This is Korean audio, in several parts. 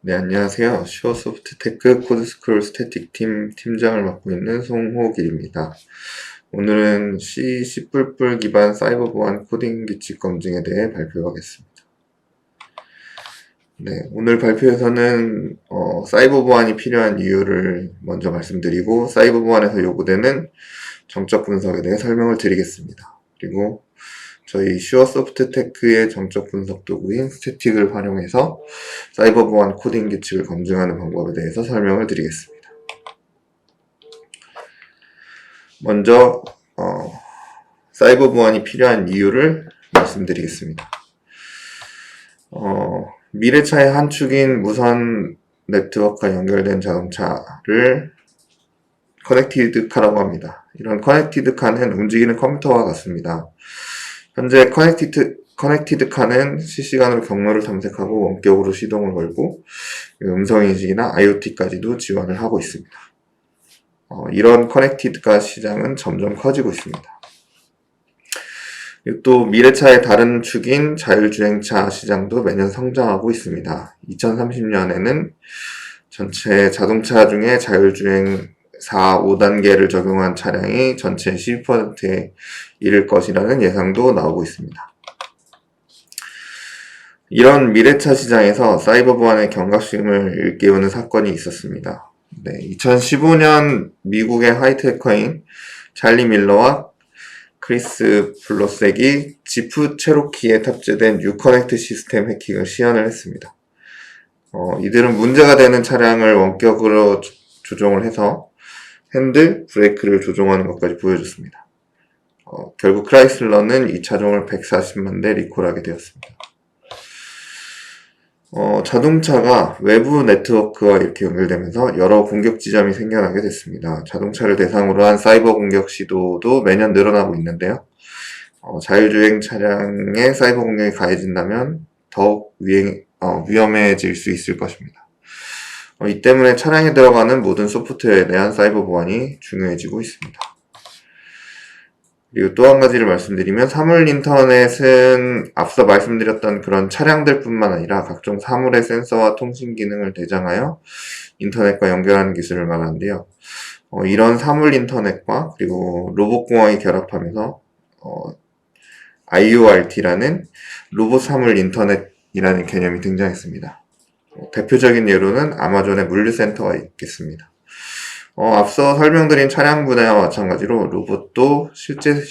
네, 안녕하세요. 슈어소프트테크 코드스크롤 스태틱 팀 팀장을 맡고 있는 송호길입니다. 오늘은 C++ 기반 사이버 보안 코딩 규칙 검증에 대해 발표하겠습니다. 네, 오늘 발표에서는 사이버 보안이 필요한 이유를 먼저 말씀드리고 사이버 보안에서 요구되는 정적 분석에 대해 설명을 드리겠습니다. 그리고 저희 슈어소프트테크의 정적 분석 도구인 스태틱을 활용해서 사이버 보안 코딩 규칙을 검증하는 방법에 대해서 설명을 드리겠습니다. 먼저 사이버 보안이 필요한 이유를 말씀드리겠습니다. 미래차의 한 축인 무선 네트워크와 연결된 자동차를 커넥티드 카라고 합니다. 이런 커넥티드 카는 움직이는 컴퓨터와 같습니다. 현재 커넥티드 카는 실시간으로 경로를 탐색하고 원격으로 시동을 걸고 음성인식이나 IoT까지도 지원을 하고 있습니다. 이런 커넥티드 카 시장은 점점 커지고 있습니다. 또 미래차의 다른 축인 자율주행차 시장도 매년 성장하고 있습니다. 2030년에는 전체 자동차 중에 자율주행 4, 5단계를 적용한 차량이 전체 12%에 이를 것이라는 예상도 나오고 있습니다. 이런 미래차 시장에서 사이버 보안의 경각심을 일깨우는 사건이 있었습니다. 2015년 미국의 하이테커인 찰리 밀러와 크리스 블로색이 지프 체로키에 탑재된 유커넥트 시스템 해킹을 시연을 했습니다. 이들은 문제가 되는 차량을 원격으로 조종을 해서 핸들, 브레이크를 조종하는 것까지 보여줬습니다. 결국 크라이슬러는 이 차종을 140만 대 리콜하게 되었습니다. 자동차가 외부 네트워크와 이렇게 연결되면서 여러 공격 지점이 생겨나게 됐습니다. 자동차를 대상으로 한 사이버 공격 시도도 매년 늘어나고 있는데요. 자율주행 차량에 사이버 공격이 가해진다면 더욱 위험해질 수 있을 것입니다. 이 때문에 차량에 들어가는 모든 소프트웨어에 대한 사이버 보안이 중요해지고 있습니다. 그리고 또 한 가지를 말씀드리면 사물 인터넷은 앞서 말씀드렸던 그런 차량들 뿐만 아니라 각종 사물의 센서와 통신 기능을 대장하여 인터넷과 연결하는 기술을 말하는데요. 이런 사물 인터넷과 그리고 로봇공학이 결합하면서 IoRT라는 로봇 사물 인터넷이라는 개념이 등장했습니다. 대표적인 예로는 아마존의 물류센터가 있겠습니다. 앞서 설명드린 차량 분야와 마찬가지로 로봇도 실제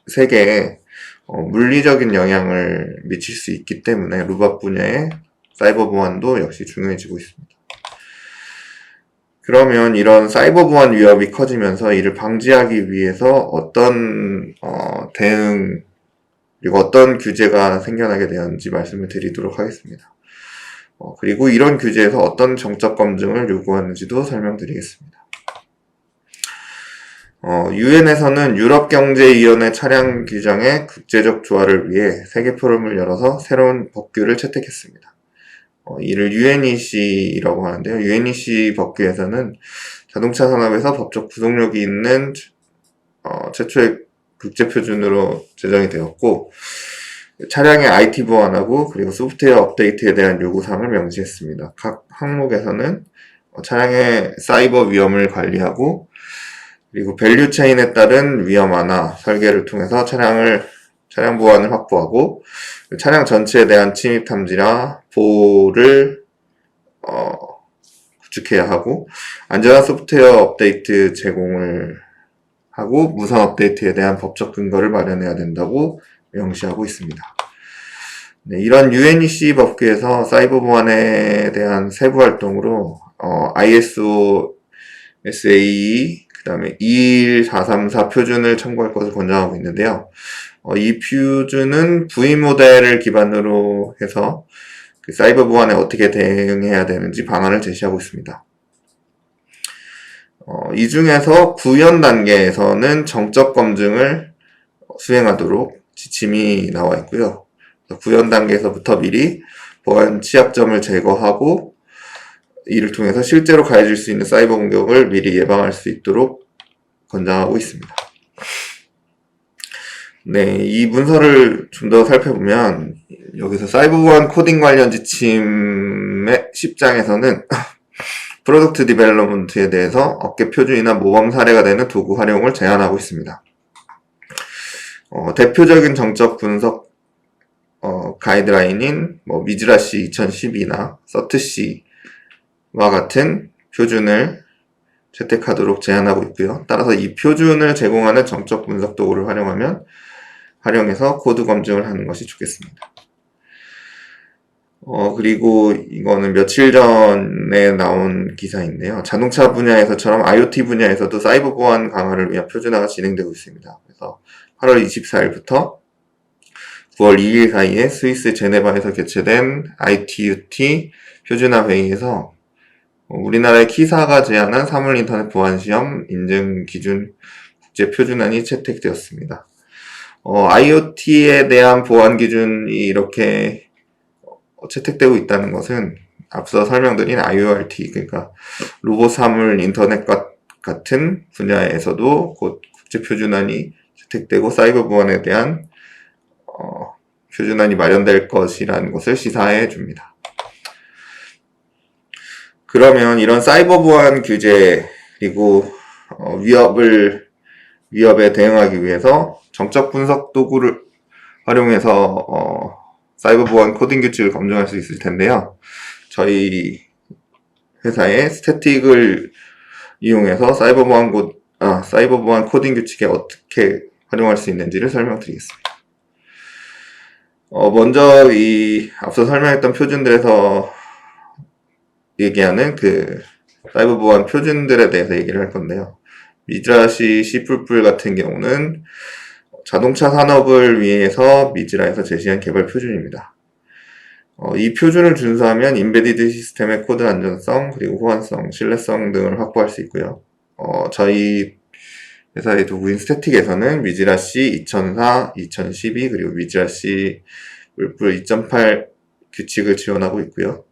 세계에 물리적인 영향을 미칠 수 있기 때문에 로봇 분야의 사이버 보안도 역시 중요해지고 있습니다. 그러면 이런 사이버 보안 위협이 커지면서 이를 방지하기 위해서 어떤 대응 그리고 어떤 규제가 생겨나게 되었는지 말씀을 드리도록 하겠습니다. 그리고 이런 규제에서 어떤 정적 검증을 요구하는지도 설명드리겠습니다. 유엔에서는 유럽경제위원회 차량 규정의 국제적 조화를 위해 세계 포럼을 열어서 새로운 법규를 채택했습니다. 이를 UNEC라고 하는데요. UNEC 법규에서는 자동차 산업에서 법적 구속력이 있는 최초의 국제표준으로 제정이 되었고 차량의 IT 보안하고 그리고 소프트웨어 업데이트에 대한 요구사항을 명시했습니다. 각 항목에서는 차량의 사이버 위험을 관리하고 그리고 밸류 체인에 따른 위험 완화 설계를 통해서 차량 보안을 확보하고 차량 전체에 대한 침입 탐지나 보호를 구축해야 하고 안전한 소프트웨어 업데이트 제공을 하고 무선 업데이트에 대한 법적 근거를 마련해야 된다고 명시하고 있습니다. 이런 UNEC 법규에서 사이버 보안에 대한 세부 활동으로 ISO SAE 그 다음에 21434 표준을 참고할 것을 권장하고 있는데요. 이 표준은 V 모델을 기반으로 해서 그 사이버 보안에 어떻게 대응해야 되는지 방안을 제시하고 있습니다. 이 중에서 구현 단계에서는 정적 검증을 수행하도록 지침이 나와 있고요. 구현 단계에서부터 미리 보안 취약점을 제거하고 이를 통해서 실제로 가해질 수 있는 사이버 공격을 미리 예방할 수 있도록 권장하고 있습니다. 네, 이 문서를 좀 더 살펴보면 여기서 사이버 보안 코딩 관련 지침의 10장에서는 프로덕트 디벨롭먼트에 대해서 업계 표준이나 모범 사례가 되는 도구 활용을 제한하고 있습니다. 대표적인 정적 분석 가이드라인인 미즈라시 2012나 서트C와 같은 표준을 채택하도록 제한하고 있고요. 따라서 이 표준을 제공하는 정적 분석 도구를 활용해서 코드 검증을 하는 것이 좋겠습니다. 그리고 이거는 며칠 전에 나온 기사인데요. 자동차 분야에서처럼 IoT 분야에서도 사이버 보안 강화를 위한 표준화가 진행되고 있습니다. 그래서 8월 24일부터 9월 2일 사이에 스위스 제네바에서 개최된 ITUT 표준화 회의에서 우리나라의 키사가 제안한 사물 인터넷 보안 시험 인증 기준 국제 표준안이 채택되었습니다. IoT에 대한 보안 기준이 이렇게 채택되고 있다는 것은 앞서 설명드린 IoRT, 그러니까 로봇 사물 인터넷 같은 분야에서도 곧 국제 표준안이 채택되고 사이버 보안에 대한 표준안이 마련될 것이라는 것을 시사해 줍니다. 그러면 이런 사이버 보안 규제 그리고 위협에 대응하기 위해서 정적 분석 도구를 활용해서 사이버 보안 코딩 규칙을 검증할 수 있을 텐데요. 저희 회사의 스태틱을 이용해서 사이버 보안 코딩 규칙에 어떻게 활용할 수 있는지를 설명드리겠습니다. 먼저 앞서 설명했던 표준들에서 얘기하는 사이버 보안 표준들에 대해서 얘기를 할 건데요. 미즈라시 C++ 같은 경우는 자동차 산업을 위해서 미즈라에서 제시한 개발 표준입니다. 이 표준을 준수하면 인베디드 시스템의 코드 안전성, 그리고 호환성, 신뢰성 등을 확보할 수 있고요. 저희 회사의 도구인 스태틱에서는 미즈라시 2004, 2012, 그리고 미즈라시 뿔뿔 2.8 규칙을 지원하고 있고요.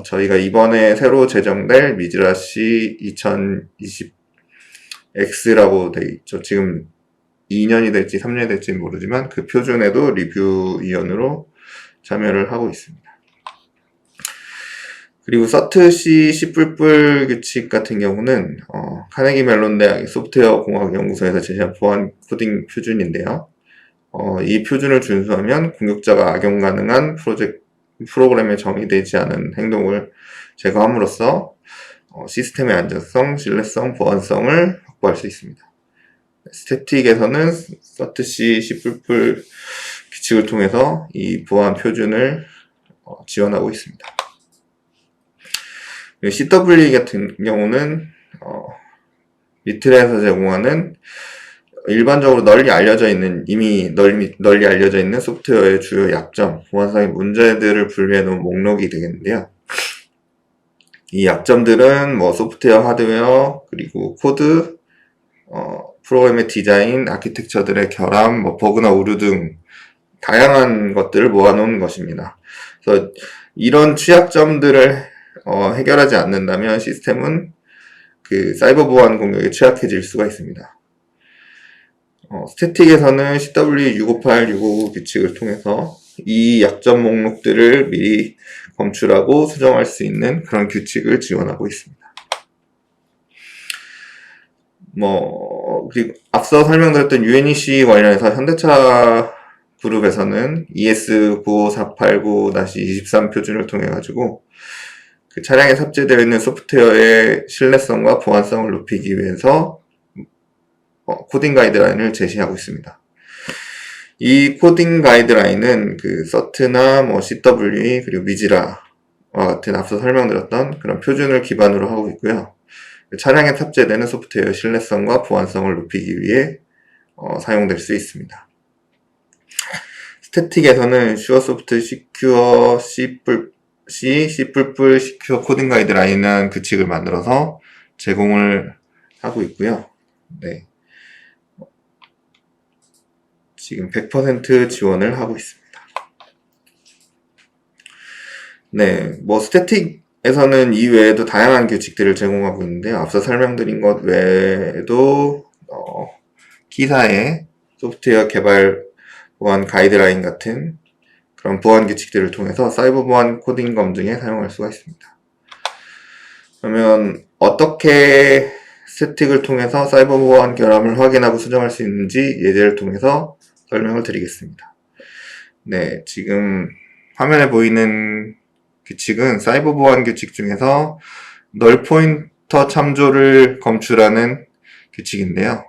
저희가 이번에 새로 제정될 미즈라시 2020X라고 돼 있죠. 지금 2년이 될지 3년이 될지 모르지만 그 표준에도 리뷰위원으로 참여를 하고 있습니다. 그리고 서트C C++ 규칙 같은 경우는 카네기 멜론 대학의 소프트웨어 공학 연구소에서 제시한 보안 코딩 표준인데요. 이 표준을 준수하면 공격자가 악용 가능한 프로그램에 정의되지 않은 행동을 제거함으로써 시스템의 안전성, 신뢰성, 보안성을 확보할 수 있습니다. 스태틱에서는 서트C C++ 규칙을 통해서 이 보안 표준을 지원하고 있습니다. CW 같은 경우는 리틀에서 제공하는 일반적으로 이미 널리 알려져 있는 소프트웨어의 주요 약점, 보안상의 문제들을 분류해 놓은 목록이 되겠는데요. 이 약점들은 소프트웨어, 하드웨어, 그리고 코드, 프로그램의 디자인, 아키텍처들의 결함, 버그나 오류 등 다양한 것들을 모아놓은 것입니다. 그래서 이런 취약점들을 해결하지 않는다면 시스템은 사이버 보안 공격에 취약해질 수가 있습니다. 스태틱에서는 CW658, 659 규칙을 통해서 이 약점 목록들을 미리 검출하고 수정할 수 있는 그런 규칙을 지원하고 있습니다. 그리고 앞서 설명드렸던 UNEC 관련해서 현대차 그룹에서는 ES95489-23 표준을 통해 가지고 차량에 탑재되어 있는 소프트웨어의 신뢰성과 보안성을 높이기 위해서 코딩 가이드라인을 제시하고 있습니다. 이 코딩 가이드라인은 서트나 CW 그리고 미즈라와 같은 앞서 설명드렸던 그런 표준을 기반으로 하고 있고요. 차량에 탑재되는 소프트웨어의 신뢰성과 보안성을 높이기 위해 사용될 수 있습니다. 스태틱에서는 슈어소프트 시큐어 C++ 시큐어 코딩 가이드라인이라는 규칙을 만들어서 제공을 하고 있고요. 네. 지금 100% 지원을 하고 있습니다. 네, 스태틱에서는 이 외에도 다양한 규칙들을 제공하고 있는데요. 앞서 설명드린 것 외에도 키사의 소프트웨어 개발 보안 가이드라인 같은 그런 보안 규칙들을 통해서 사이버 보안 코딩 검증에 사용할 수가 있습니다. 그러면 어떻게 스태틱을 통해서 사이버 보안 결함을 확인하고 수정할 수 있는지 예제를 통해서 설명을 드리겠습니다. 네, 지금 화면에 보이는 규칙은 사이버 보안 규칙 중에서 널 포인터 참조를 검출하는 규칙인데요.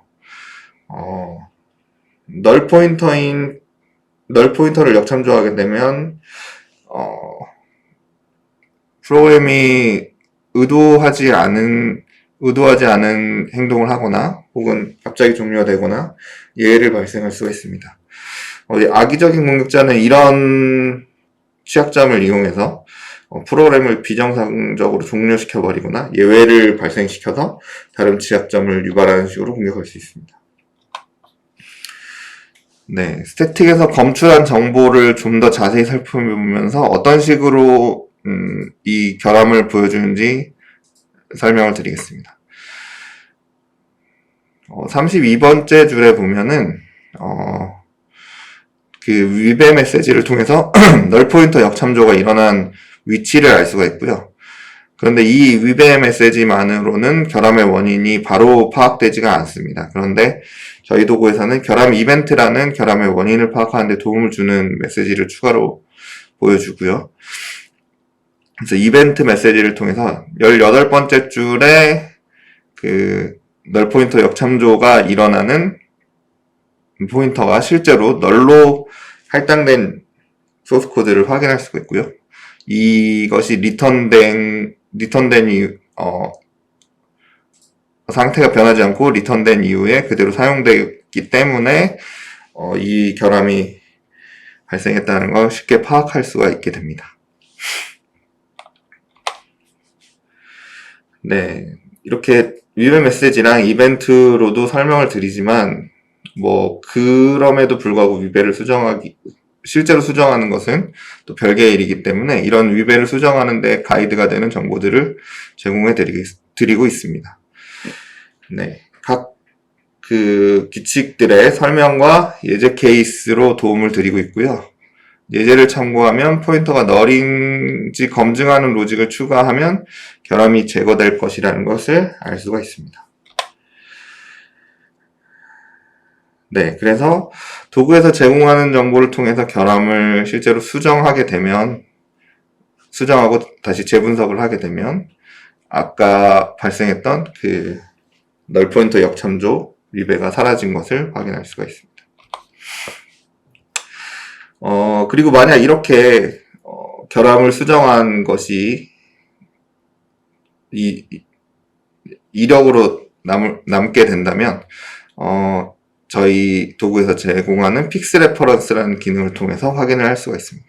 널 포인터를 역참조하게 되면 프로그램이 의도하지 않은 행동을 하거나 혹은 갑자기 종료가 되거나 예외를 발생할 수가 있습니다. 악의적인 공격자는 이런 취약점을 이용해서 프로그램을 비정상적으로 종료시켜버리거나 예외를 발생시켜서 다른 취약점을 유발하는 식으로 공격할 수 있습니다. 네, 스태틱에서 검출한 정보를 좀 더 자세히 살펴보면서 어떤 식으로 이 결함을 보여주는지 설명을 드리겠습니다. 32번째 줄에 보면은 그 위배 메시지를 통해서 널 포인터 역참조가 일어난 위치를 알 수가 있고요. 그런데 이 위배 메시지만으로는 결함의 원인이 바로 파악되지가 않습니다. 그런데 저희 도구에서는 결함 이벤트라는 결함의 원인을 파악하는 데 도움을 주는 메시지를 추가로 보여주고요. 그래서 이벤트 메시지를 통해서 18번째 줄에 그 널 포인터 역참조가 일어나는 포인터가 실제로 널로 할당된 소스 코드를 확인할 수가 있고요. 이것이 리턴된 이유, 상태가 변하지 않고 리턴된 이후에 그대로 사용되기 때문에 이 결함이 발생했다는 걸 쉽게 파악할 수가 있게 됩니다. 네, 이렇게 위배 메시지랑 이벤트로도 설명을 드리지만 그럼에도 불구하고 위배를 실제로 수정하는 것은 또 별개의 일이기 때문에 이런 위배를 수정하는 데 가이드가 되는 정보들을 제공해 드리고 있습니다. 네, 각 그 규칙들의 설명과 예제 케이스로 도움을 드리고 있고요. 예제를 참고하면 포인터가 널인지 검증하는 로직을 추가하면 결함이 제거될 것이라는 것을 알 수가 있습니다. 네, 그래서 도구에서 제공하는 정보를 통해서 결함을 실제로 수정하고 다시 재분석을 하게 되면 아까 발생했던 그 널 포인터 역참조 위배가 사라진 것을 확인할 수가 있습니다. 그리고 만약 이렇게 결함을 수정한 것이 이력으로 남게 된다면 저희 도구에서 제공하는 픽스 레퍼런스라는 기능을 통해서 확인을 할 수가 있습니다.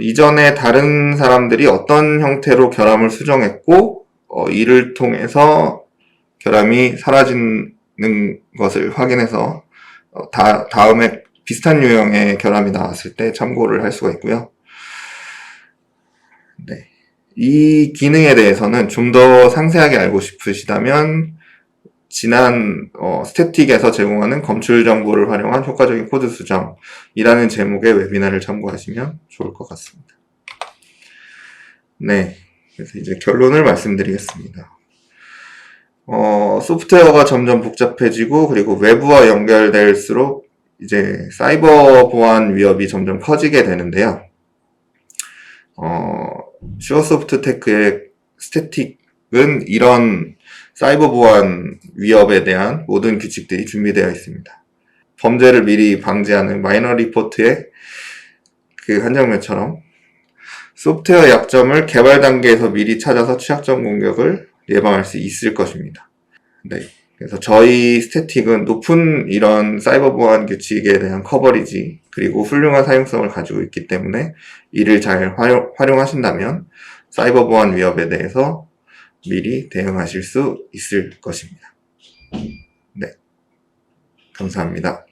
이전에 다른 사람들이 어떤 형태로 결함을 수정했고 이를 통해서 결함이 사라지는 것을 확인해서 다음에 비슷한 유형의 결함이 나왔을 때 참고를 할 수가 있고요. 네. 이 기능에 대해서는 좀 더 상세하게 알고 싶으시다면 지난 스태틱에서 제공하는 검출 정보를 활용한 효과적인 코드 수정이라는 제목의 웨비나를 참고하시면 좋을 것 같습니다. 네, 그래서 이제 결론을 말씀드리겠습니다. 소프트웨어가 점점 복잡해지고 그리고 외부와 연결될수록 이제 사이버 보안 위협이 점점 커지게 되는데요. 슈어소프트 테크의 스태틱은 이런 사이버 보안 위협에 대한 모든 규칙들이 준비되어 있습니다. 범죄를 미리 방지하는 마이너 리포트의 그 한 장면처럼 소프트웨어 약점을 개발 단계에서 미리 찾아서 취약점 공격을 예방할 수 있을 것입니다. 네. 그래서 저희 스태틱은 높은 이런 사이버 보안 규칙에 대한 커버리지 그리고 훌륭한 사용성을 가지고 있기 때문에 이를 잘 활용하신다면 사이버 보안 위협에 대해서 미리 대응하실 수 있을 것입니다. 네. 감사합니다.